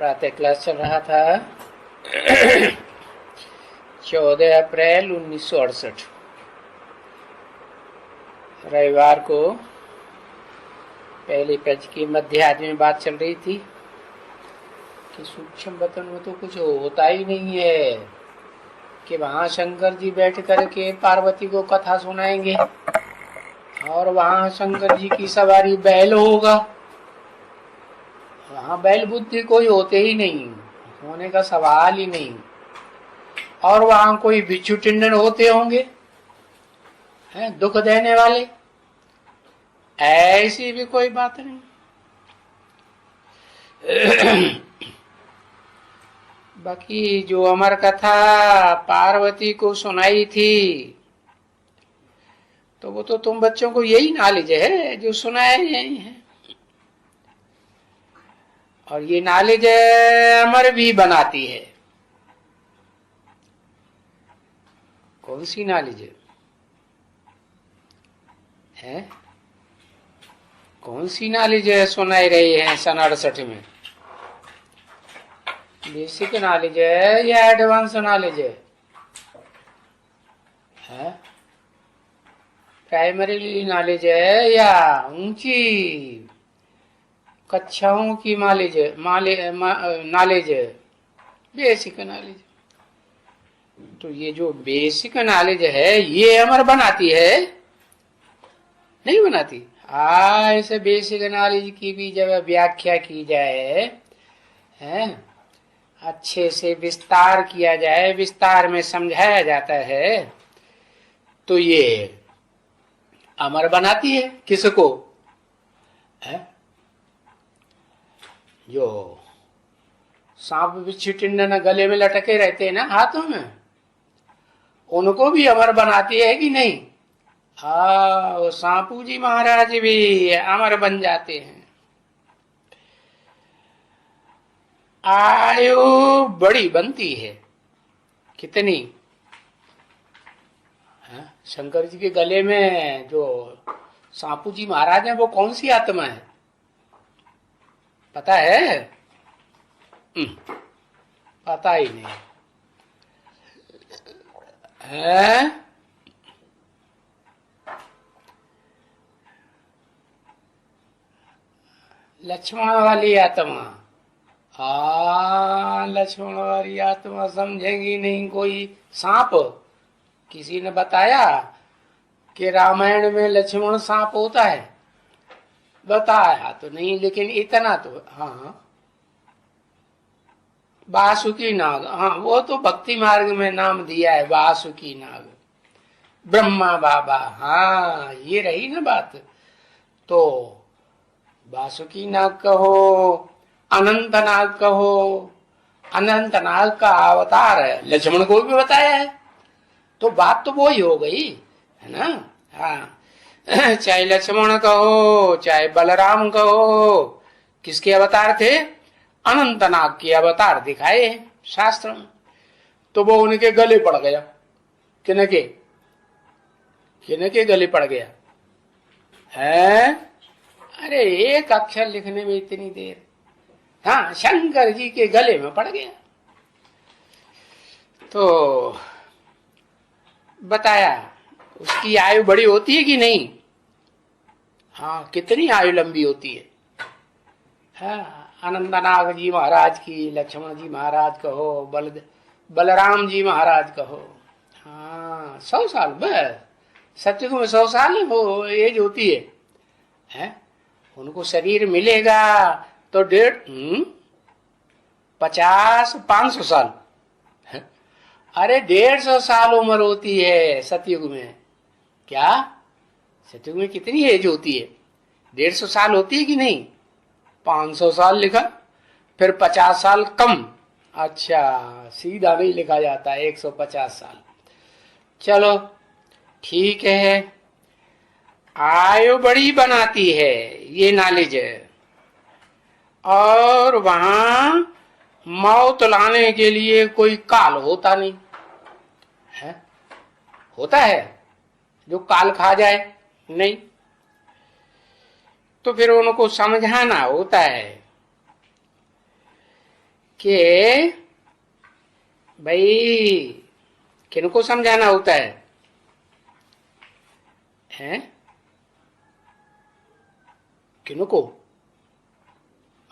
प्रातः क्लास चल रहा था 14 अप्रैल 1968 रविवार को पहली पेज की मध्य आदि में बात चल रही थी कि सूक्ष्म वतन में तो कुछ होता ही नहीं है कि वहां शंकर जी बैठ करके पार्वती को कथा सुनाएंगे और वहां शंकर जी की सवारी बैल होगा। वहां बैल बुद्धि कोई होते ही नहीं, होने का सवाल ही नहीं। और वहां कोई बिच्छू टिंडन होते होंगे हैं दुख देने वाले, ऐसी भी कोई बात नहीं। बाकी जो अमर कथा पार्वती को सुनाई थी तो वो तो तुम बच्चों को यही नॉलेज है जो सुनाया यही है, और ये नॉलेज अमर भी बनाती है। कौन सी नॉलेज है? कौन सी नॉलेज सुनाई रही है सन 68 में? बेसिक नॉलेज है या एडवांस नॉलेज है? प्राइमरी नॉलेज है या ऊंची कक्षाओं की नॉलेज? Basic knowledge. तो ये जो बेसिक नॉलेज है ये अमर बनाती है? नहीं बनाती। इस बेसिक नॉलेज की भी जब व्याख्या की जाए है, अच्छे से विस्तार किया जाए, विस्तार में समझाया जाता है, तो ये अमर बनाती है। किसको? है जो सांप बिच्छू टिंडन गले में लटके रहते हैं ना हाथों में, उनको भी अमर बनाती है कि नहीं? वो सांपू जी महाराज भी अमर बन जाते हैं। आयु बड़ी बनती है। कितनी? शंकर जी के गले में जो सांपू जी महाराज हैं वो कौन सी आत्मा है पता है? पता ही नहीं है। लक्ष्मण वाली आत्मा। लक्ष्मण वाली आत्मा समझेगी नहीं कोई। सांप किसी ने बताया कि रामायण में लक्ष्मण सांप होता है? बताया तो नहीं, लेकिन इतना तो हाँ, वासुकी नाग, हाँ वो तो भक्ति मार्ग में नाम दिया है, वासुकी नाग, ब्रह्मा बाबा। हाँ ये रही ना बात। तो वासुकी नाग कहो, अनंत नाग कहो, अनंत नाग का अवतार है, लक्ष्मण को भी बताया है। तो बात तो वो ही हो गई है ना। हाँ चाहे लक्ष्मण कहो चाहे बलराम कहो, किसके अवतार थे? अनंत नाग के अवतार दिखाए शास्त्र में। तो वो उनके गले पड़ गया। किनके गले पड़ गया है? अरे एक अक्षर लिखने में इतनी देर। हाँ शंकर जी के गले में पड़ गया। तो बताया उसकी आयु बड़ी होती है कि नहीं? हाँ कितनी आयु लंबी होती है? हाँ अनंतनाग जी महाराज की, लक्ष्मण जी महाराज कहो, बलराम जी महाराज कहो, हाँ 100 साल बस। सत्युग में 100 साल वो एज होती है? उनको शरीर मिलेगा तो 500 साल। अरे 150 साल उम्र होती है सतयुग में। क्या सतयुग में कितनी एज होती है? 150 साल होती है कि नहीं? 500 साल लिखा, फिर 50 साल कम। अच्छा सीधा नहीं लिखा जाता, 150 साल। चलो ठीक है, आयु बड़ी बनाती है ये नॉलेज है। और वहां मौत लाने के लिए कोई काल होता नहीं है? होता है जो काल खा जाए? नहीं। तो फिर उनको समझाना होता है कि भाई किनको समझाना होता है? हैं? किनको?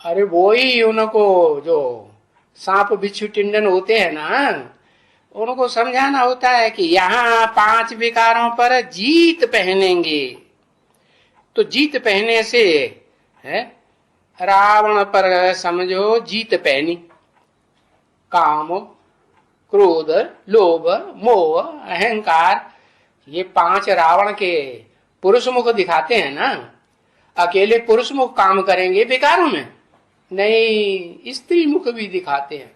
अरे वो ही उनको जो सांप बिच्छू टिंडन होते हैं ना, उनको समझाना होता है कि यहाँ 5 विकारों पर जीत पहनेंगे। तो जीत पहने से है, रावण पर समझो जीत पहनी। काम, क्रोध, लोभ, मोह, अहंकार, ये 5 रावण के पुरुष मुख दिखाते हैं ना। अकेले पुरुष मुख काम करेंगे विकारों में? नहीं, स्त्री मुख भी दिखाते हैं।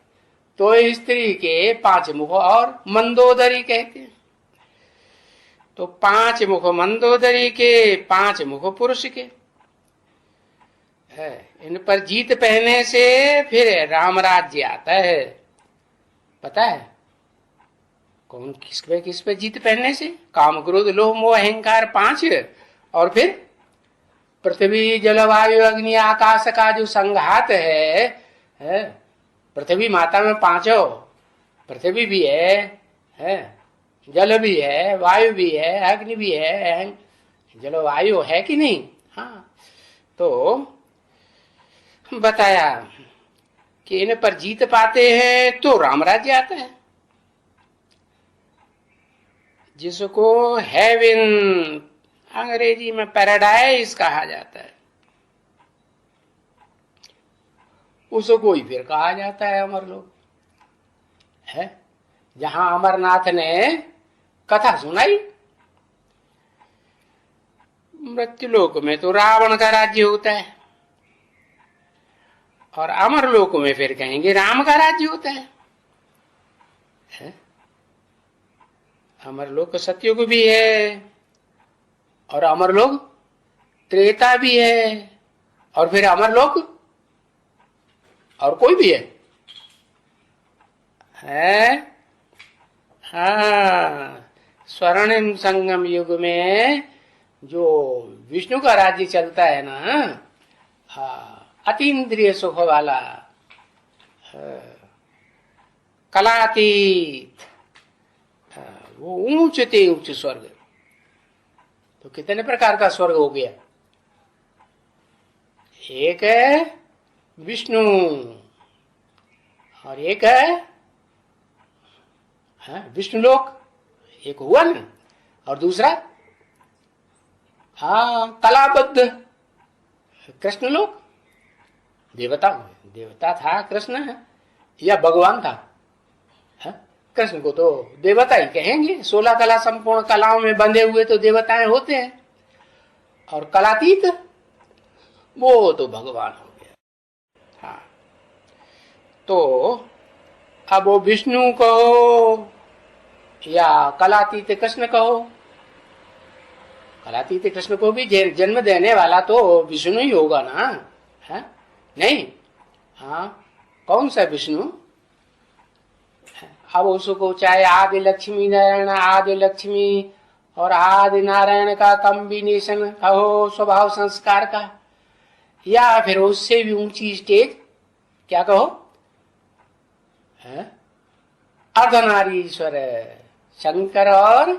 तो स्त्री के 5 मुख और मंदोदरी कहते हैं। तो 5 मुख मंदोदरी के, 5 मुख पुरुष के है। इन पर जीत पहने से फिर राम राज्य आता है। पता है कौन किस पे जीत पहनने से? काम, क्रोध, लोभ, मोह, अहंकार 5, और फिर पृथ्वी, जलवायु, अग्नि, आकाश का जो संघात है, पृथ्वी माता में 5, पृथ्वी भी है, जल भी है, वायु भी है, अग्नि भी है, जलवायु है कि नहीं? हाँ, तो बताया कि इन पर जीत पाते हैं तो राम राज्य आता है, जिसको हेवन अंग्रेजी में पैराडाइज कहा जाता है, उसको ही फिर कहा जाता है अमरलोक है। जहां अमरनाथ ने कथा सुनाई, मृत्युलोक में तो रावण का राज्य होता है, और अमरलोक में फिर कहेंगे राम का राज्य होता है। अमरलोक सतयुग भी है, और अमरलोक त्रेता भी है, और फिर अमरलोक और कोई भी है? हाँ, स्वर्णिम संगम युग में जो विष्णु का राज्य चलता है ना, हाँ, अतीन्द्रिय सुख वाला, कलातीत, वो ऊंच ते ऊंच स्वर्ग। तो कितने प्रकार का स्वर्ग हो गया? एक है विष्णु, और एक है विष्णुलोक, एक हुआ ना, और दूसरा कलाबद्ध कृष्णलोक। देवता था कृष्ण है या भगवान था? कृष्ण को तो देवता ही कहेंगे। 16 कला संपूर्ण कलाओं में बंधे हुए तो देवताएं होते हैं, और कलातीत वो तो भगवान हो गया। हाँ, तो अब वो विष्णु कहो या कलातीत कृष्ण कहो, कलातीत कृष्ण को भी जन्म देने वाला तो विष्णु ही होगा ना, है नहीं? हाँ, कौन सा विष्णु? अब उसको चाहे आदि लक्ष्मी नारायण, आदि लक्ष्मी और आदि नारायण का कॉम्बिनेशन कहो, स्वभाव संस्कार का, या फिर उससे भी ऊंची स्टेज क्या कहो, अर्धनारीश्वर शंकर और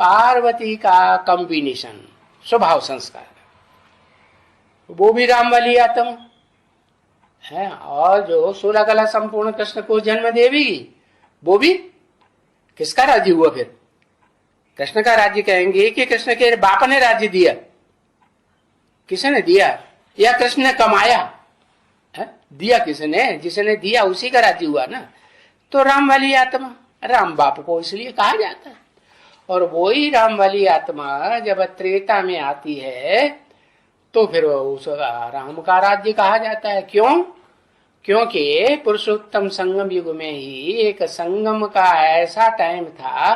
पार्वती का कॉम्बिनेशन, स्वभाव संस्कार, वो भी रामवाली आत्म है। और जो 16 कला संपूर्ण कृष्ण को जन्म देवी, वो भी किसका राज्य हुआ? फिर कृष्ण का राज्य कहेंगे कि कृष्ण के बाप ने राज्य दिया? किसने दिया? या कृष्ण ने कमाया है? दिया किसने? जिसने दिया उसी का राज्य हुआ ना। तो राम वाली आत्मा, राम बाप को इसलिए कहा जाता है। और वो ही राम वाली आत्मा जब त्रेता में आती है तो फिर उस राम का राज्य कहा जाता है। क्यों? क्योंकि पुरुषोत्तम संगम युग में ही एक संगम का ऐसा टाइम था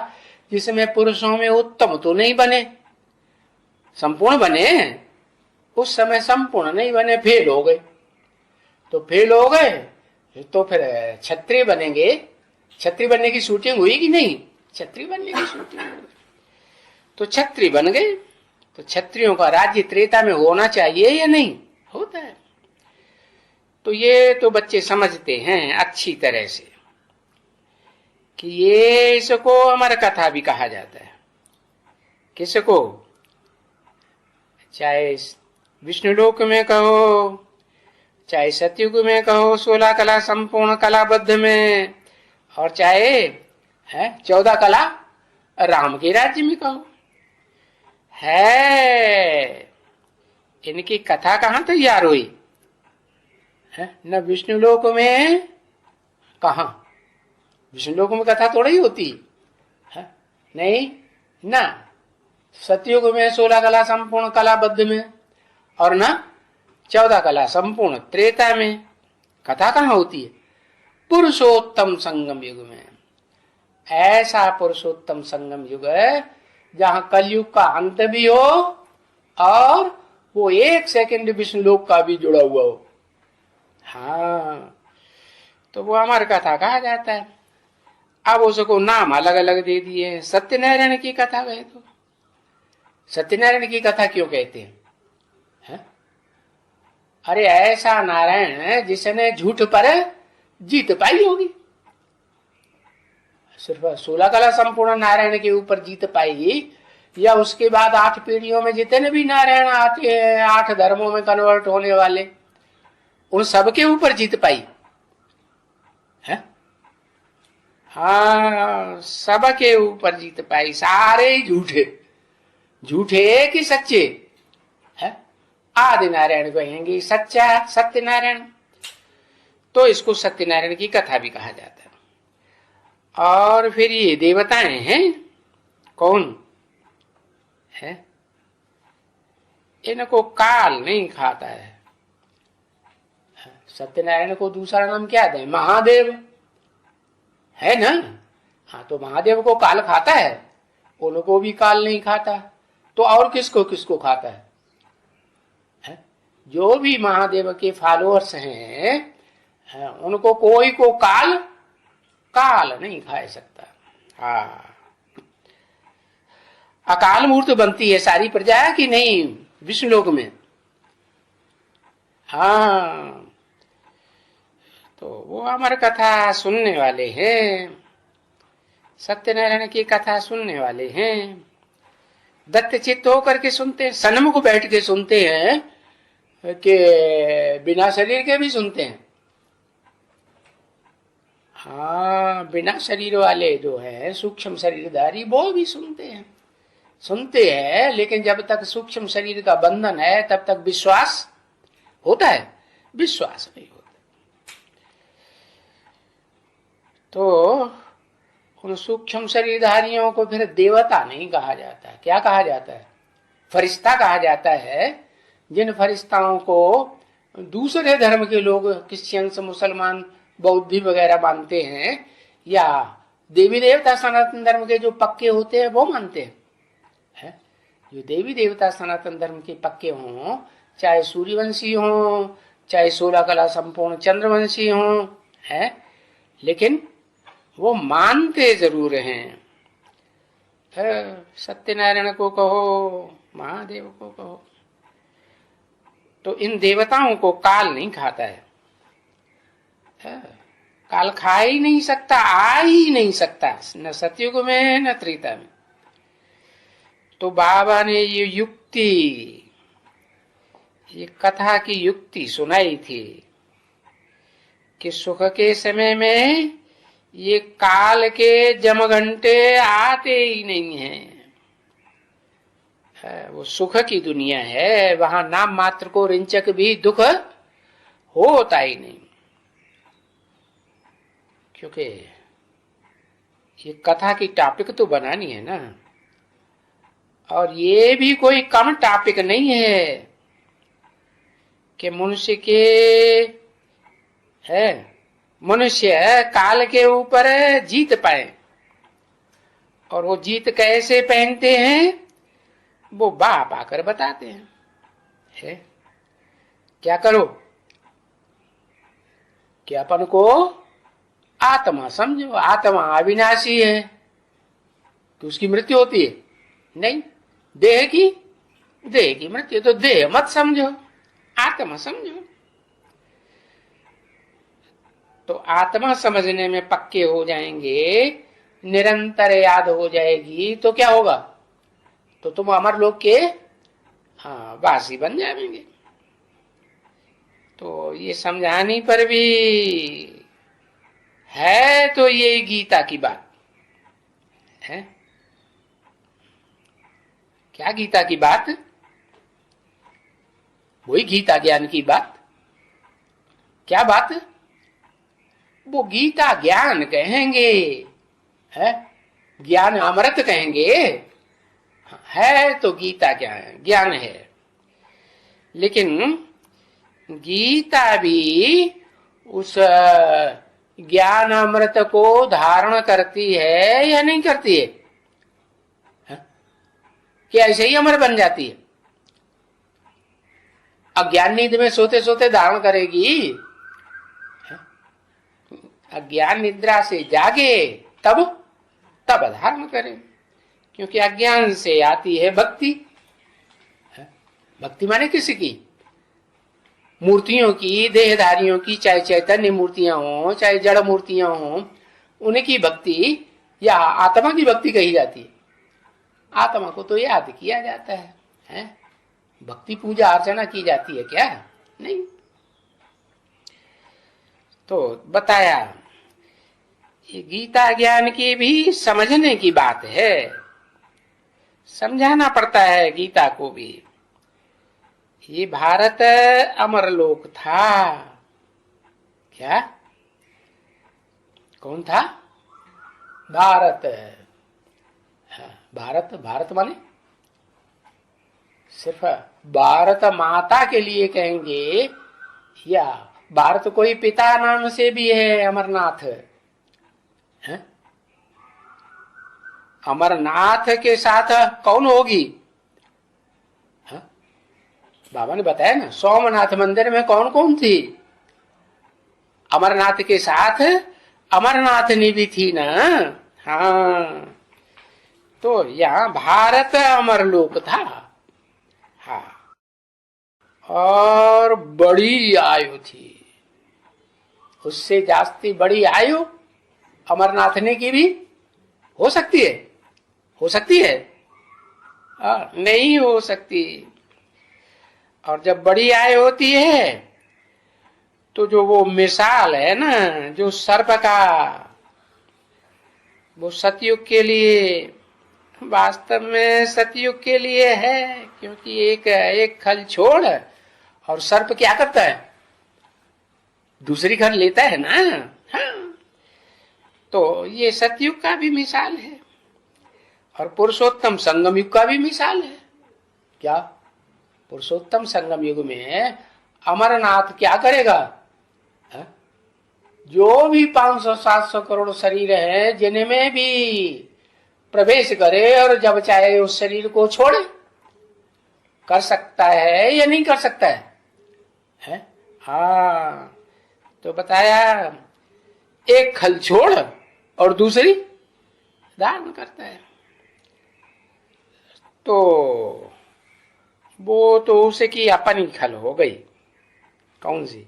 जिसमें पुरुषों में उत्तम तो नहीं बने, संपूर्ण बने। उस समय संपूर्ण नहीं बने, फेल हो गए। तो फेल हो गए तो फिर क्षत्रिय बनेंगे। क्षत्रिय बनने की शूटिंग हुई कि नहीं? क्षत्रिय बनने की शूटिंग हुई। तो क्षत्रिय बन गए। तो क्षत्रियों का राज्य त्रेता में होना चाहिए या नहीं? होता है। तो ये तो बच्चे समझते हैं अच्छी तरह से कि ये इसको अमर कथा भी कहा जाता है। किसको? चाहे विष्णुलोक में कहो, चाहे सतयुग में कहो 16 कला संपूर्ण कलाबद्ध में, और चाहे 14 कला राम के राज्य में कहो। है इनकी कथा कहां तैयार हुई है? न विष्णुलोक में, कहा विष्णुलोक में कथा थोड़ी होती है, नहीं ना सतयुग में 16 कला संपूर्ण कलाबद्ध में, और न 14 कला संपूर्ण त्रेता में। कथा कहां होती है? पुरुषोत्तम संगम युग में। ऐसा पुरुषोत्तम संगम युग है जहां कलयुग का अंत भी हो और वो 1 सेकंड विष्णुलोक का भी जुड़ा हुआ हो। हाँ, तो वो अमर कथा कहा जाता है। अब उसको नाम अलग अलग दे दिए। सत्यनारायण की कथा कहे तो सत्यनारायण की कथा क्यों कहते हैं? अरे ऐसा नारायण है जिसने झूठ पर जीत पाई होगी। सिर्फ 16 कला संपूर्ण नारायण के ऊपर जीत पाई, या उसके बाद 8 पीढ़ियों में जितने भी नारायण आते हैं 8 धर्मों में कन्वर्ट होने वाले, उन सब के ऊपर जीत पाई है? हाँ, सबके ऊपर जीत पाई। सारे झूठे, झूठे कि सच्चे है? आदि नारायण कहेंगे सच्चा सत्यनारायण। तो इसको सत्यनारायण की कथा भी कहा जाता है। और फिर ये देवताएं हैं, कौन है? इनको काल नहीं खाता है। सत्यनारायण को दूसरा नाम क्या है? महादेव है ना। हाँ, तो महादेव को काल खाता है, उनको भी काल नहीं खाता। तो और किसको किसको खाता है? जो भी महादेव के फॉलोअर्स हैं उनको कोई को काल नहीं खा सकता। हाँ, अकाल मूर्त बनती है सारी प्रजा कि नहीं विष्णुलोक में। हाँ, तो वो अमर कथा सुनने वाले हैं, सत्यनारायण की कथा सुनने वाले हैं, दत्त चित्त होकर के सुनते हैं, सन्मुख बैठ के सुनते हैं कि बिना शरीर के भी सुनते हैं। हाँ, बिना शरीर वाले जो है सूक्ष्म शरीरधारी वो भी सुनते हैं, लेकिन जब तक सूक्ष्म शरीर का बंधन है तब तक विश्वास होता है? विश्वास नहीं होता। तो उन सूक्ष्म शरीरधारियों को फिर देवता नहीं कहा जाता। क्या कहा जाता है? फरिश्ता कहा जाता है। जिन फरिश्ताओं को दूसरे धर्म के लोग क्रिश्चियंस, मुसलमान, बौद्धी वगैरह मानते हैं, या देवी देवता सनातन धर्म के जो पक्के होते हैं वो मानते हैं। जो देवी देवता सनातन धर्म के पक्के हों, चाहे सूर्यवंशी हों, चाहे 16 कला संपूर्ण चंद्रवंशी हों, है, लेकिन वो मानते जरूर हैं। सत्यनारायण को कहो, महादेव को कहो, तो इन देवताओं को काल नहीं खाता है। काल खा ही नहीं सकता, आ ही नहीं सकता, न सतयुग में न त्रेता में। तो बाबा ने ये युक्ति, ये कथा की युक्ति सुनाई थी कि सुख के समय में ये काल के जमघंटे आते ही नहीं हैं। वो सुख की दुनिया है, वहां नाम मात्र को रिंचक भी दुख होता ही नहीं, क्योंकि ये कथा की टॉपिक तो बनानी है ना। और ये भी कोई कम टॉपिक नहीं है कि मनुष्य काल के ऊपर जीत पाए। और वो जीत कैसे पहनते हैं वो बाप आकर बताते हैं। क्या करो कि अपन को आत्मा समझो। आत्मा अविनाशी है कि उसकी मृत्यु होती है? नहीं। देह की मृत्यु, तो देह मत समझो, आत्मा समझो। तो आत्मा समझने में पक्के हो जाएंगे, निरंतर याद हो जाएगी, तो क्या होगा? तो तुम अमर लोक के वासी बन जाएंगे। तो ये समझाने पर भी है, तो ये गीता की बात है। क्या गीता की बात? वही गीता ज्ञान की बात। क्या बात? वो गीता ज्ञान कहेंगे, है ज्ञान अमृत कहेंगे, है तो गीता क्या है? ज्ञान है। लेकिन गीता भी उस ज्ञान अमृत को धारण करती है या नहीं करती है? क्या ऐसे ही अमर बन जाती है? अज्ञान नींद में सोते सोते धारण करेगी, अज्ञान निद्रा से जागे तब धारण करे। क्योंकि अज्ञान से आती है भक्ति। भक्ति माने किसी की? मूर्तियों की, देहधारियों की, चाहे चैतन्य मूर्तियां हो चाहे जड़ मूर्तियां हो, उनकी भक्ति या आत्मा की भक्ति कही जाती है। आत्मा को तो याद किया जाता है? भक्ति पूजा अर्चना की जाती है क्या? नहीं। तो बताया ये गीता ज्ञान की भी समझने की बात है, समझाना पड़ता है गीता को भी। ये भारत अमरलोक था। क्या? कौन था? भारत। भारत, भारत माने सिर्फ भारत माता के लिए कहेंगे, या भारत कोई पिता नाम से भी है अमरनाथ? है? अमरनाथ के साथ कौन होगी? बाबा ने बताया ना, सोमनाथ मंदिर में कौन कौन थी? अमरनाथ के साथ अमरनाथनी भी थी ना। हाँ, तो यहाँ भारत अमरलोक था। हाँ, और बड़ी आयु थी, उससे जास्ती बड़ी आयु अमरनाथनी की भी हो सकती है? हो सकती है? नहीं हो सकती। और जब बड़ी आयु होती है तो जो वो मिसाल है ना, जो सर्प का, वो सतयुग के लिए, वास्तव में सतयुग के लिए है। क्योंकि एक खल छोड़ और सर्प क्या करता है? दूसरी खल लेता है ना। हाँ, तो ये सतयुग का भी मिसाल है और पुरुषोत्तम संगम युग का भी मिसाल है। क्या? पुरुषोत्तम संगम युग में अमरनाथ क्या करेगा? जो भी 500-700 करोड़ शरीर है, जिनमें भी प्रवेश करे और जब चाहे उस शरीर को छोड़े, कर सकता है या नहीं कर सकता है? हाँ, तो बताया एक खल छोड़ और दूसरी धारण करता है। तो वो तो उसे की अपनी खल हो गई। कौन सी?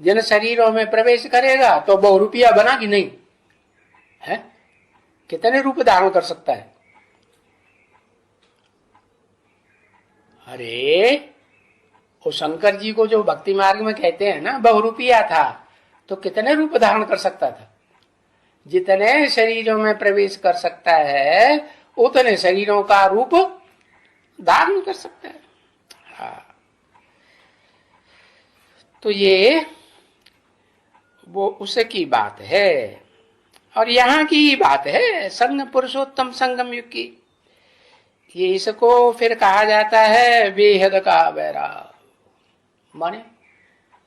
जिन शरीरों में प्रवेश करेगा तो बहु रुपया बना कि नहीं है? कितने रूप धारण कर सकता है? अरे वो शंकर जी को जो भक्ति मार्ग में कहते हैं ना बहुरूपिया था, तो कितने रूप धारण कर सकता था? जितने शरीरों में प्रवेश कर सकता है उतने शरीरों का रूप धारण कर सकता है। हाँ, तो ये वो उसकी बात है और यहाँ की बात है संग पुरुषोत्तम संगम युग की। ये इसको फिर कहा जाता है बेहद का वैराग। माने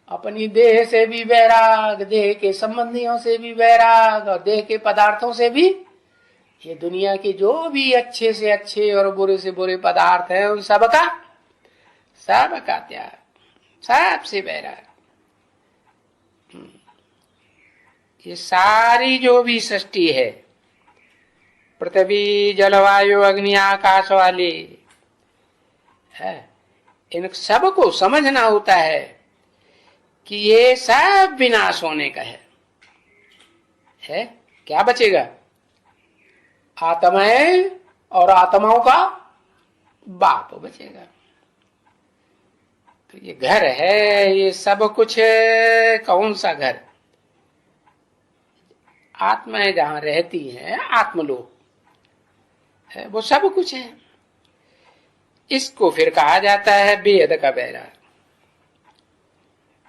अपनी देह से भी वैराग, देह के संबंधियों से भी वैराग और देह के पदार्थों से भी। ये दुनिया के जो भी अच्छे से अच्छे और बुरे से बुरे पदार्थ हैं उन सबका त्याग, सबसे वैराग। ये सारी जो भी सृष्टि है, पृथ्वी जलवायु अग्नि आकाश वाली है, इन सबको समझना होता है कि ये सब विनाश होने का है? क्या बचेगा? आत्माएं और आत्माओं का बाप बचेगा। तो ये घर है, ये सब कुछ है। कौन सा घर? आत्माएं जहां रहती हैं, आत्मलोक है, वो सब कुछ है। इसको फिर कहा जाता है बेहद का बैराग।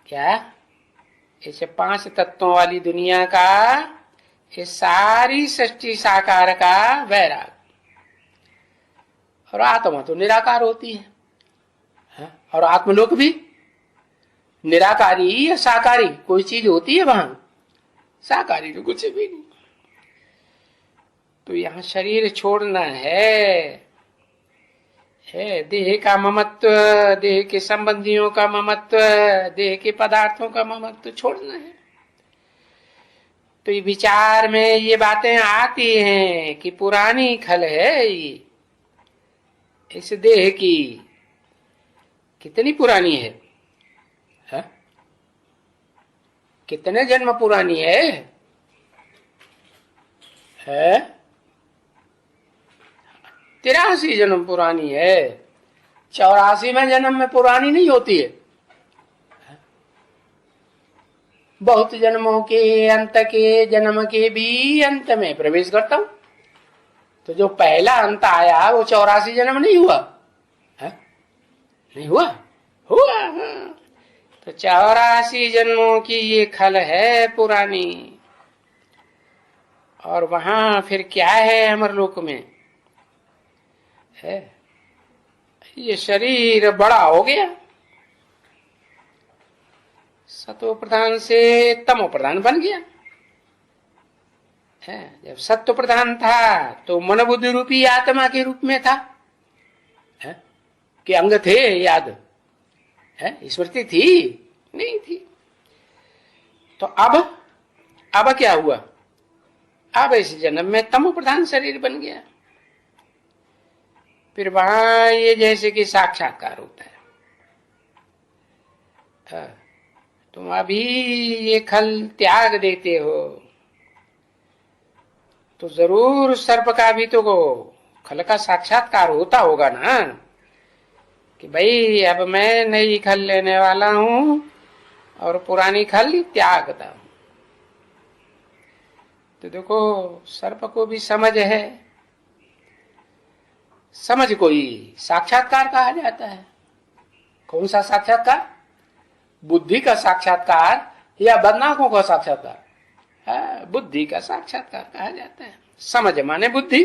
क्या? इस 5 तत्वों वाली दुनिया का, ये सारी सृष्टि साकार का वैराग। और आत्मा तो निराकार होती है, और आत्मलोक भी निराकारी या साकारी कोई चीज होती है वहां? साकारी तो कुछ भी नहीं। तो यहां शरीर छोड़ना है देह का ममत्व, देह के संबंधियों का ममत्व, देह के पदार्थों का ममत्व छोड़ना है। तो ये विचार में ये बातें आती हैं कि पुरानी खल है ये, इस देह की कितनी पुरानी है? कितने जन्म पुरानी है? 83 जन्म पुरानी है। 84वें जन्म में पुरानी नहीं होती है। बहुत जन्मों के अंत के जन्म के भी अंत में प्रवेश करता हूं। तो जो पहला अंत आया वो 84 जन्म नहीं हुआ है? नहीं हुआ? हुआ। तो 84 जन्मों की ये खल है पुरानी। और वहां फिर क्या है अमरलोक में? है ये शरीर बड़ा हो गया, सत्व प्रधान से तमो प्रधान बन गया है। जब सत्व प्रधान था तो मन बुद्धि रूपी आत्मा के रूप में था है? कि अंग थे याद है? स्मृति थी? नहीं थी। तो अब क्या हुआ? अब इस जन्म में तमो प्रधान शरीर बन गया। फिर वहां ये जैसे कि साक्षात्कार होता है। तुम अभी ये खल त्याग देते हो तो जरूर सर्प का भी तो खल का साक्षात्कार होता होगा ना, कि भाई अब मैं नई खल लेने वाला हूं और पुरानी खल त्यागता हूं। तो देखो सर्प को भी समझ है। समझ कोई साक्षात्कार कहा जाता है। कौन सा साक्षात्कार? बुद्धि का साक्षात्कार या बदनाकों का साक्षात्कार? बुद्धि का साक्षात्कार कहा जाता है। समझ माने बुद्धि,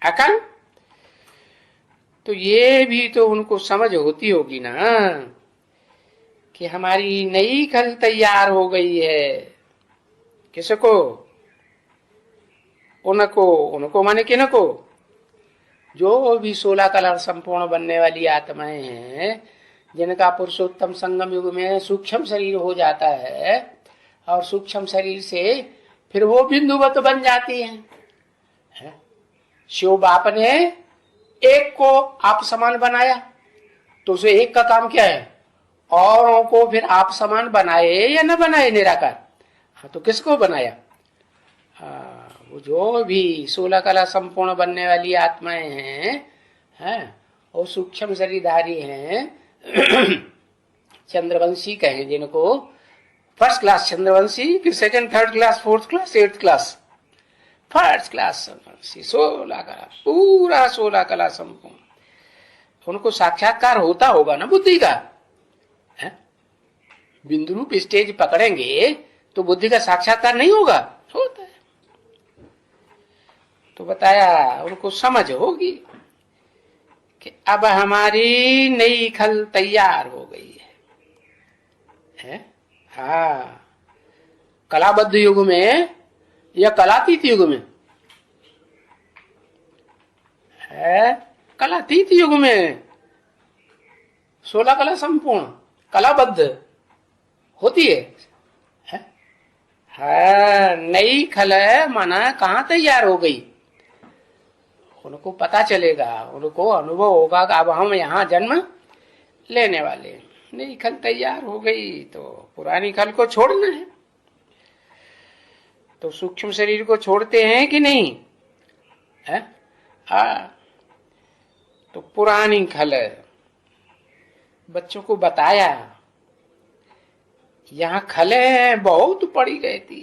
अकल। तो ये भी तो उनको समझ होती होगी ना कि हमारी नई खल तैयार हो गई है। किसको? उनको माने किनको? जो भी 16 कला संपूर्ण बनने वाली आत्माएं हैं, जिनका पुरुषोत्तम संगम युग में सूक्ष्म शरीर हो जाता है और सूक्ष्म शरीर से फिर वो बिंदुवत बन जाती हैं। शिव बाप ने एक को आप समान बनाया तो उसे एक का काम क्या है? औरों को फिर आप समान बनाए या न बनाए निराकार? हाँ, तो किसको बनाया? वो जो भी 16 कला संपूर्ण बनने वाली आत्माएं हैं और सूक्ष्म शरीरधारी हैं। चंद्रवंशी कहें जिनको, फर्स्ट क्लास चंद्रवंशी, फिर second, third class, fourth class, 8th class, first class Chandravanshi. 16 कला, पूरा 16 कला संपूर्ण। उनको साक्षात्कार होता होगा ना बुद्धि का? बिंदु रूप स्टेज पकड़ेंगे तो बुद्धि का साक्षात्कार नहीं होगा? होता है। तो बताया उनको समझ होगी कि अब हमारी नई खल तैयार हो गई है? हाँ, कलाबद्ध युग में या कलातीत युग में? है कलातीत युग में 16 कला संपूर्ण कलाबद्ध होती है। हाँ, नई खल माना कहाँ तैयार हो गई? उनको पता चलेगा, उनको अनुभव होगा कि अब हम यहाँ जन्म लेने वाले हैं। नई खल तैयार हो गई तो पुरानी खल को छोड़ना है। तो सूक्ष्म शरीर को छोड़ते हैं कि नहीं है? तो पुरानी खल बच्चों को बताया, यहां खलें बहुत पड़ी रहती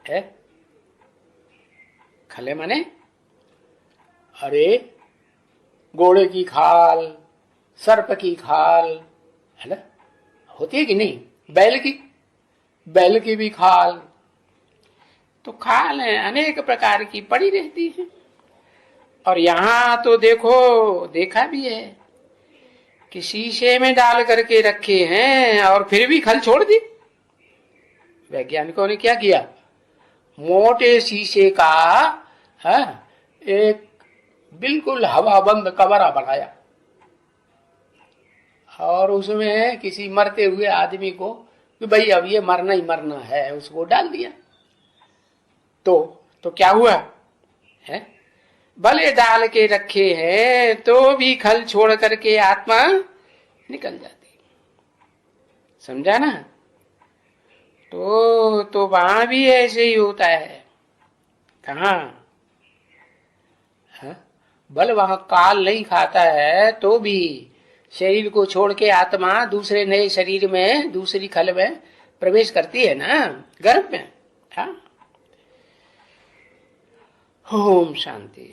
है? खले माने अरे घोड़े की खाल, सर्प की खाल है ना, होती है कि नहीं? बैल की भी खाल, तो खाल है अनेक प्रकार की पड़ी रहती है। और यहां तो देखा भी है कि शीशे में डाल करके रखे हैं और फिर भी खल छोड़ दी। वैज्ञानिकों ने क्या किया, मोटे शीशे का एक बिल्कुल हवाबंद कमरा बनाया और उसमें किसी मरते हुए आदमी को कि भाई अब ये मरना ही मरना है, उसको डाल दिया। तो क्या हुआ है? भले डाल के रखे हैं तो भी खल छोड़ करके आत्मा निकल जाती। समझा ना? तो वहां भी ऐसे ही होता है। कहा बल वहां काल नहीं खाता है तो भी शरीर को छोड़ के आत्मा दूसरे नए शरीर में, दूसरी खल में प्रवेश करती है ना, गर्भ में। हाँ, ओम शांति।